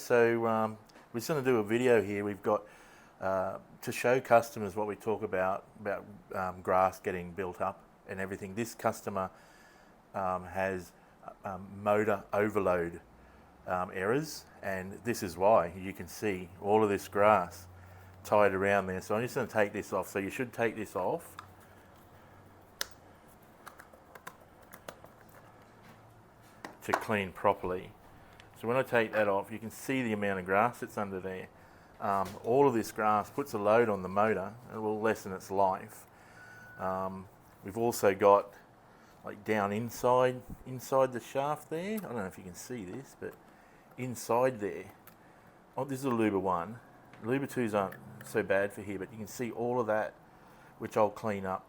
so we're just going to do a video here. We've got to show customers what we talk about grass getting built up and everything. This customer has motor overload errors, and this is why. You can see all of this grass tied around there. So I'm just going to take this off. So you should take this off. To clean properly. So when I take that off, you can see the amount of grass that's under there. All of this grass puts a load on the motor and will lessen its life. We've also got like down inside the shaft there. I don't know if you can see this, but inside there, oh, this is a Luber 1. Luber 2s aren't so bad for here, but you can see all of that, which I'll clean up,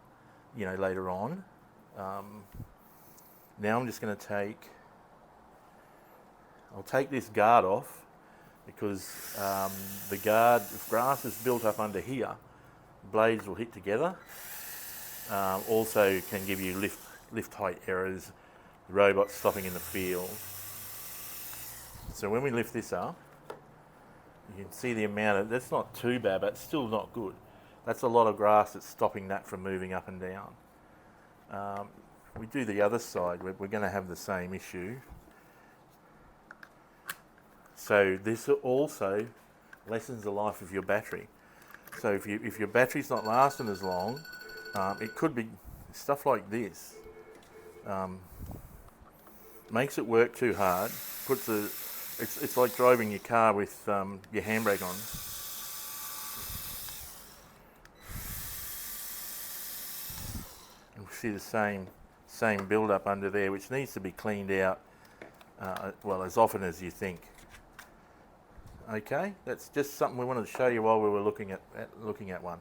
you know, later on. Now I'm just going to I'll take this guard off, because the guard, if grass is built up under here, blades will hit together. Also can give you lift height errors, the robot stopping in the field. So when we lift this up, you can see the amount of, that's not too bad, but it's still not good. That's a lot of grass that's stopping that from moving up and down. We do the other side, we're going to have the same issue. So this also lessens the life of your battery. So if your battery's not lasting as long, it could be stuff like this. Makes it work too hard. It's like driving your car with your handbrake on. And we see the same build-up under there, which needs to be cleaned out well, as often as you think. Okay, that's just something we wanted to show you while we were looking at one.